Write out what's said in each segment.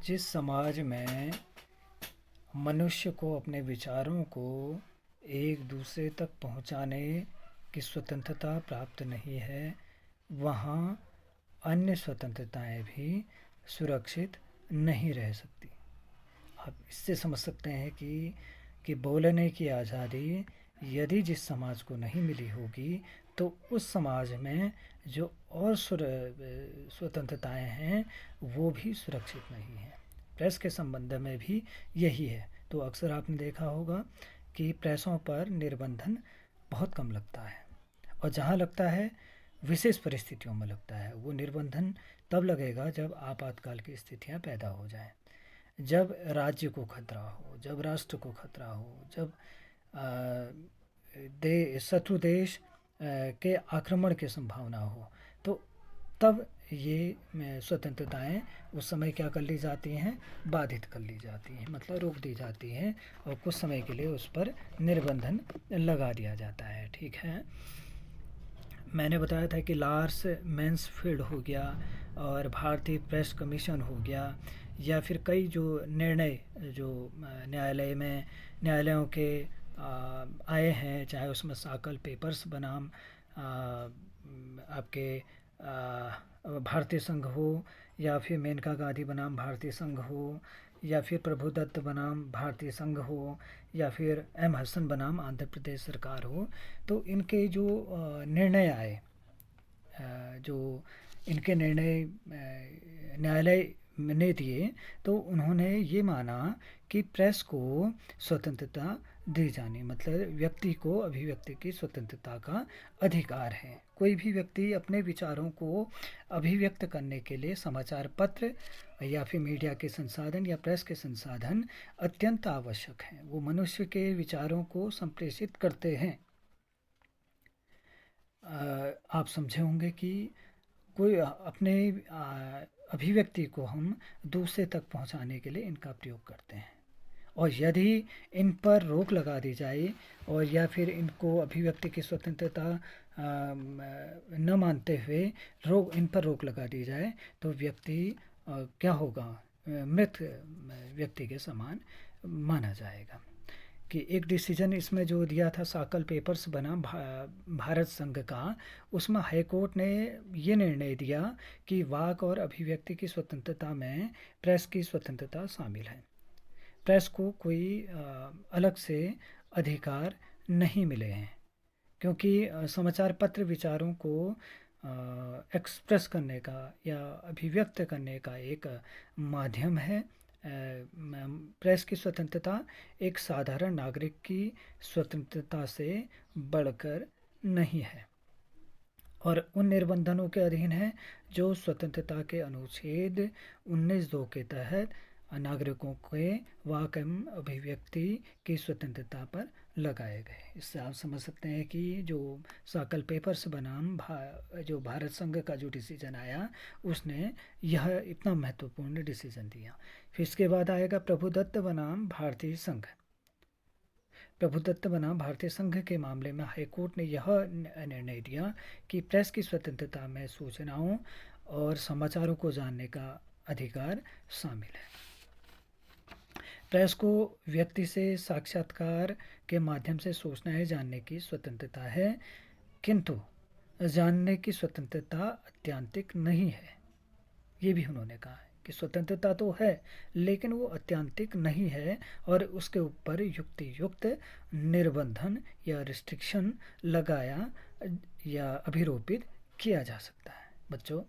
जिस समाज में मनुष्य को अपने विचारों को एक दूसरे तक पहुंचाने की स्वतंत्रता प्राप्त नहीं है, वहाँ अन्य स्वतंत्रताएं भी सुरक्षित नहीं रह सकती। आप इससे समझ सकते हैं कि बोलने की आज़ादी यदि जिस समाज को नहीं मिली होगी, तो उस समाज में जो और स्वतंत्रताएं हैं वो भी सुरक्षित नहीं हैं। प्रेस के संबंध में भी यही है। तो अक्सर आपने देखा होगा कि प्रेसों पर निर्बंधन बहुत कम लगता है, और जहाँ लगता है विशेष परिस्थितियों में लगता है। वो निर्बंधन तब लगेगा जब आपातकाल की स्थितियाँ पैदा हो जाएं, जब राज्य को खतरा हो, जब राष्ट्र को खतरा हो, जब शत्रु देश के आक्रमण की संभावना हो, तो तब ये स्वतंत्रताएं उस समय क्या कर ली जाती हैं, बाधित कर ली जाती हैं, मतलब रोक दी जाती हैं, और कुछ समय के लिए उस पर निर्बंधन लगा दिया जाता है। ठीक है, मैंने बताया था कि लार्स मैंसफील्ड हो गया और भारतीय प्रेस कमीशन हो गया, या फिर कई जो निर्णय जो न्यायालयों के आए हैं, चाहे उसमें साकल पेपर्स बनाम आपके भारतीय संघ हो, या फिर मेनका गांधी बनाम भारतीय संघ हो, या फिर प्रभुदत्त बनाम भारतीय संघ हो, या फिर एम हसन बनाम आंध्र प्रदेश सरकार हो। तो इनके जो निर्णय आए, जो इनके निर्णय न्यायालय ने दिए, तो उन्होंने ये माना कि प्रेस को स्वतंत्रता दी जानी, मतलब व्यक्ति को अभिव्यक्ति की स्वतंत्रता का अधिकार है। कोई भी व्यक्ति अपने विचारों को अभिव्यक्त करने के लिए समाचार पत्र या फिर मीडिया के संसाधन या प्रेस के संसाधन अत्यंत आवश्यक हैं। वो मनुष्य के विचारों को संप्रेषित करते हैं। आप समझे होंगे कि कोई अपने अभिव्यक्ति को हम दूसरे तक पहुंचाने के लिए इनका प्रयोग करते हैं, और यदि इन पर रोक लगा दी जाए, और या फिर इनको अभिव्यक्ति की स्वतंत्रता न मानते हुए इन पर रोक लगा दी जाए, तो व्यक्ति क्या होगा, मृत व्यक्ति के समान माना जाएगा। कि एक डिसीजन इसमें जो दिया था साकल पेपर्स बना भारत संघ का, उसमें हाईकोर्ट ने ये निर्णय दिया कि वाक और अभिव्यक्ति की स्वतंत्रता में प्रेस की स्वतंत्रता शामिल है। प्रेस को कोई अलग से अधिकार नहीं मिले हैं, क्योंकि समाचार पत्र विचारों को एक्सप्रेस करने का या अभिव्यक्त करने का एक माध्यम है। प्रेस की स्वतंत्रता एक साधारण नागरिक की स्वतंत्रता से बढ़कर नहीं है, और उन निर्बंधनों के अधीन है जो स्वतंत्रता के अनुच्छेद 19(2) के तहत नागरिकों के वाक एवं अभिव्यक्ति की स्वतंत्रता पर लगाए गए। इससे आप समझ सकते हैं कि जो साकल पेपर्स बनाम जो भारत संघ का जो डिसीजन आया, उसने यह इतना महत्वपूर्ण डिसीजन दिया। फिर इसके बाद आएगा प्रभुदत्त बनाम भारतीय संघ। प्रभुदत्त बनाम भारतीय संघ के मामले में हाईकोर्ट ने यह निर्णय दिया कि प्रेस की स्वतंत्रता में सूचनाओं और समाचारों को जानने का अधिकार शामिल है। प्रेस को व्यक्ति से साक्षात्कार के माध्यम से सूचनाएं जानने की स्वतंत्रता है, किंतु जानने की स्वतंत्रता अत्यंतिक नहीं है। ये भी उन्होंने कहा है कि स्वतंत्रता तो है, लेकिन वो अत्यंतिक नहीं है, और उसके ऊपर युक्ति युक्त निर्बंधन या रिस्ट्रिक्शन लगाया या अभिरोपित किया जा सकता है बच्चों।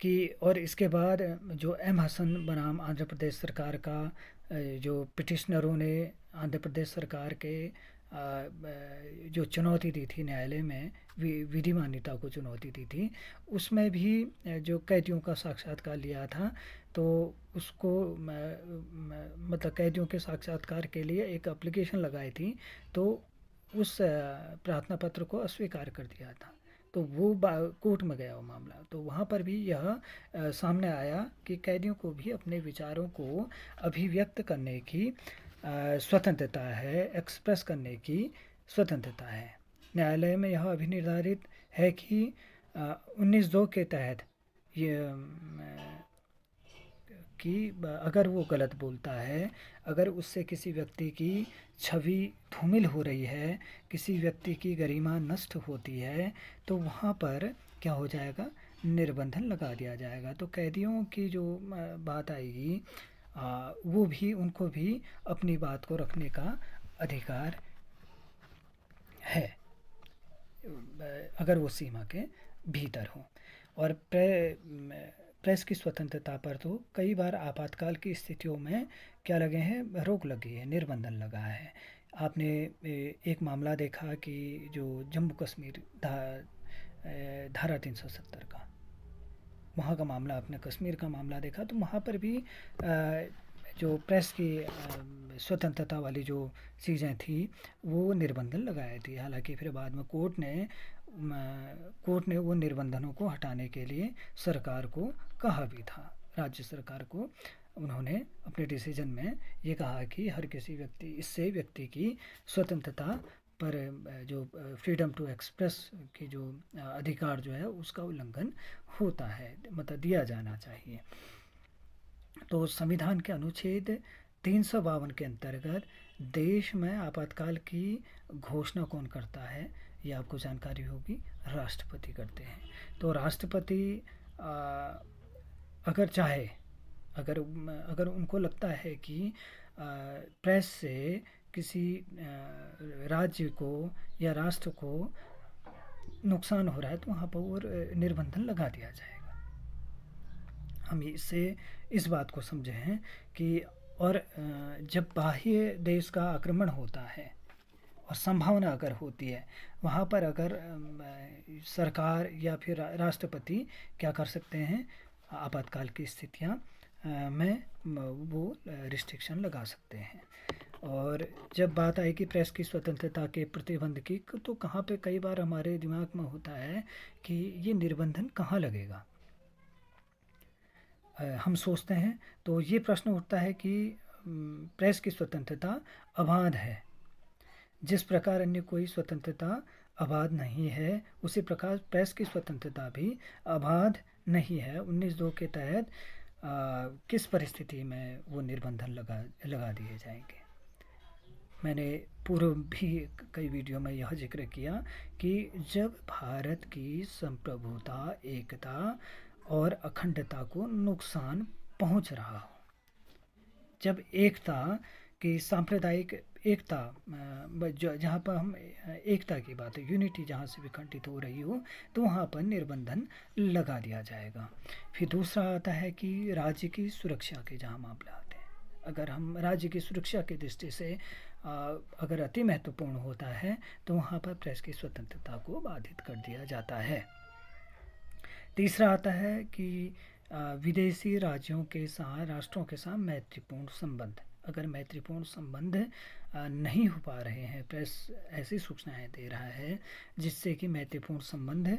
कि और इसके बाद जो एम हसन बनाम आंध्र प्रदेश सरकार का जो पिटिशनरों ने आंध्र प्रदेश सरकार के जो चुनौती दी थी न्यायालय में, विधि मान्यता को चुनौती दी थी, उसमें भी जो कैदियों का साक्षात्कार लिया था, तो उसको मतलब कैदियों के साक्षात्कार के लिए एक एप्लीकेशन लगाई थी, तो उस प्रार्थना पत्र को अस्वीकार कर दिया था। तो वो कोर्ट में गया वो मामला, तो वहाँ पर भी यह सामने आया कि कैदियों को भी अपने विचारों को अभिव्यक्त करने की स्वतंत्रता है, एक्सप्रेस करने की स्वतंत्रता है। न्यायालय में यह अभी निर्धारित है कि 19(2) के तहत ये कि अगर वो गलत बोलता है, अगर उससे किसी व्यक्ति की छवि धूमिल हो रही है, किसी व्यक्ति की गरिमा नष्ट होती है, तो वहाँ पर क्या हो जाएगा, निर्बंधन लगा दिया जाएगा। तो कैदियों की जो बात आएगी, वो भी, उनको भी अपनी बात को रखने का अधिकार है, अगर वो सीमा के भीतर हो। और प्रेस की स्वतंत्रता पर तो कई बार आपातकाल की स्थितियों में क्या लगे हैं, रोक लगी है, निर्बंधन लगा है। आपने एक मामला देखा कि जो जम्मू कश्मीर धारा 370 का, वहाँ का मामला, आपने कश्मीर का मामला देखा, तो वहाँ पर भी जो प्रेस की स्वतंत्रता वाली जो चीज़ें थी, वो निर्बंधन लगाई थी। हालांकि फिर बाद में कोर्ट ने वो निर्बंधनों को हटाने के लिए सरकार को कहा भी था, राज्य सरकार को। उन्होंने अपने डिसीजन में ये कहा कि हर किसी व्यक्ति, इससे व्यक्ति की स्वतंत्रता पर जो फ्रीडम टू एक्सप्रेस की जो अधिकार जो है उसका उल्लंघन होता है, मतलब दिया जाना चाहिए। तो संविधान के अनुच्छेद 352 के अंतर्गत देश में आपातकाल की घोषणा कौन करता है, ये आपको जानकारी होगी, राष्ट्रपति करते हैं। तो राष्ट्रपति आ, अगर चाहे, अगर अगर उनको लगता है कि प्रेस से किसी राज्य को या राष्ट्र को नुकसान हो रहा है, तो वहाँ पर वो निर्बंधन लगा दिया जाएगा। हम इससे इस बात को समझे हैं कि, और जब बाह्य देश का आक्रमण होता है और संभावना अगर होती है, वहाँ पर अगर सरकार या फिर राष्ट्रपति क्या कर सकते हैं, आपातकाल की स्थितियाँ में वो रिस्ट्रिक्शन लगा सकते हैं। और जब बात आएगी प्रेस की स्वतंत्रता के प्रतिबंध की, तो कहाँ पे कई बार हमारे दिमाग में होता है कि ये निर्बंधन कहाँ लगेगा। हम सोचते हैं तो ये प्रश्न उठता है कि प्रेस की स्वतंत्रता अबाध है, जिस प्रकार अन्य कोई स्वतंत्रता अबाध नहीं है, उसी प्रकार प्रेस की स्वतंत्रता भी अबाध नहीं है। 19(2) के तहत किस परिस्थिति में वो निर्बंधन लगा दिए जाएंगे। मैंने पूर्व भी कई वीडियो में यह जिक्र किया कि जब भारत की संप्रभुता, एकता और अखंडता को नुकसान पहुंच रहा हो, जब एकता की, सांप्रदायिक एकता, जहाँ पर हम एकता की बात है, यूनिटी जहाँ से विखंडित हो रही हो, तो वहाँ पर निर्बंधन लगा दिया जाएगा। फिर दूसरा आता है कि राज्य की सुरक्षा के जहाँ मामला आते हैं, अगर हम राज्य की सुरक्षा की दृष्टि से अगर अति महत्वपूर्ण होता है, तो वहाँ पर प्रेस की स्वतंत्रता को बाधित कर दिया जाता है। तीसरा आता है कि विदेशी राज्यों के साथ, राष्ट्रों के साथ मैत्रीपूर्ण संबंध, अगर मैत्रीपूर्ण संबंध नहीं हो पा रहे हैं, प्रेस ऐसी सूचनाएं दे रहा है जिससे कि मैत्रीपूर्ण संबंध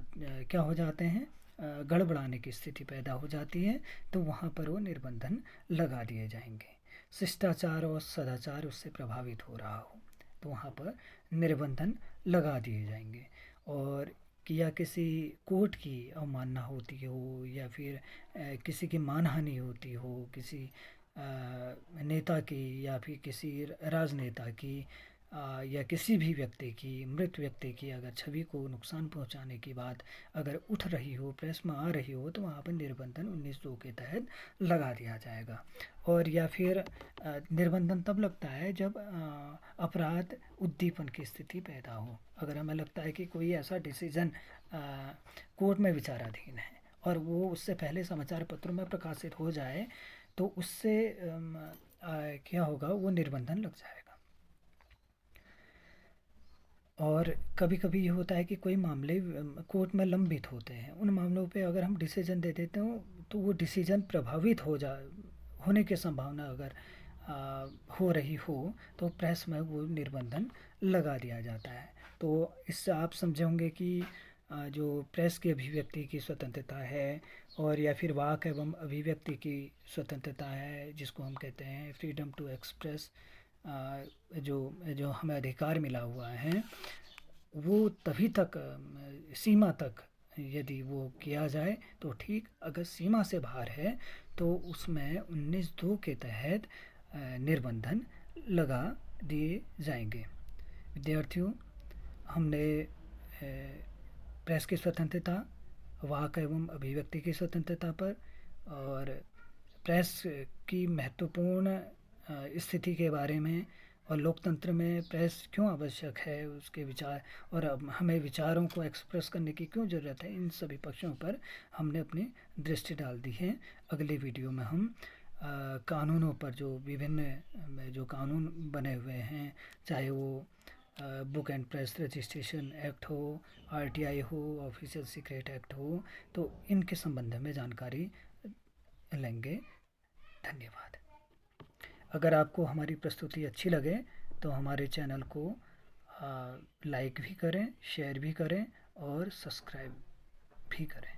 क्या हो जाते हैं, गड़बड़ाने की स्थिति पैदा हो जाती है, तो वहाँ पर वो निर्बंधन लगा दिए जाएंगे। शिष्टाचार और सदाचार उससे प्रभावित हो रहा हो, तो वहाँ पर निर्बंधन लगा दिए जाएंगे। और कि या किसी कोर्ट की अवमानना होती हो, या फिर किसी की मानहानि होती हो, किसी नेता की या फिर किसी राजनेता की, या किसी भी व्यक्ति की, मृत व्यक्ति की अगर छवि को नुकसान पहुंचाने की बात अगर उठ रही हो, प्रेस में आ रही हो, तो वहाँ पर निर्बंधन 19(2) के तहत लगा दिया जाएगा। और या फिर निर्बंधन तब लगता है जब अपराध उद्दीपन की स्थिति पैदा हो। अगर हमें लगता है कि कोई ऐसा डिसीजन कोर्ट में विचाराधीन है और वो उससे पहले समाचार पत्रों में प्रकाशित हो जाए, तो उससे क्या होगा, वो निर्बंधन लग जाएगा। और कभी कभी ये होता है कि कोई मामले कोर्ट में लंबित होते हैं, उन मामलों पे अगर हम डिसीजन दे देते हो, तो वो डिसीजन प्रभावित होने की संभावना अगर हो रही हो, तो प्रेस में वो निर्बंधन लगा दिया जाता है। तो इससे आप समझे होंगे कि जो प्रेस की अभिव्यक्ति की स्वतंत्रता है, और या फिर वाक एवं अभिव्यक्ति की स्वतंत्रता है, जिसको हम कहते हैं फ्रीडम टू एक्सप्रेस, जो जो हमें अधिकार मिला हुआ है, वो तभी तक सीमा तक यदि वो किया जाए तो ठीक, अगर सीमा से बाहर है तो उसमें 19(2) के तहत निर्बंधन लगा दिए जाएंगे। विद्यार्थियों, हमने प्रेस की स्वतंत्रता, वाक एवं अभिव्यक्ति की स्वतंत्रता पर और प्रेस की महत्वपूर्ण स्थिति के बारे में और लोकतंत्र में प्रेस क्यों आवश्यक है, उसके विचार और हमें विचारों को एक्सप्रेस करने की क्यों ज़रूरत है, इन सभी पक्षों पर हमने अपनी दृष्टि डाल दी है। अगले वीडियो में हम कानूनों पर, जो विभिन्न जो कानून बने हुए हैं, चाहे वो book and press registration act हो, आरटीआई हो, ऑफिशियल सीक्रेट एक्ट हो, तो इनके संबंध में जानकारी लेंगे। धन्यवाद। अगर आपको हमारी प्रस्तुति अच्छी लगे तो हमारे चैनल को लाइक भी करें, शेयर भी करें और सब्सक्राइब भी करें।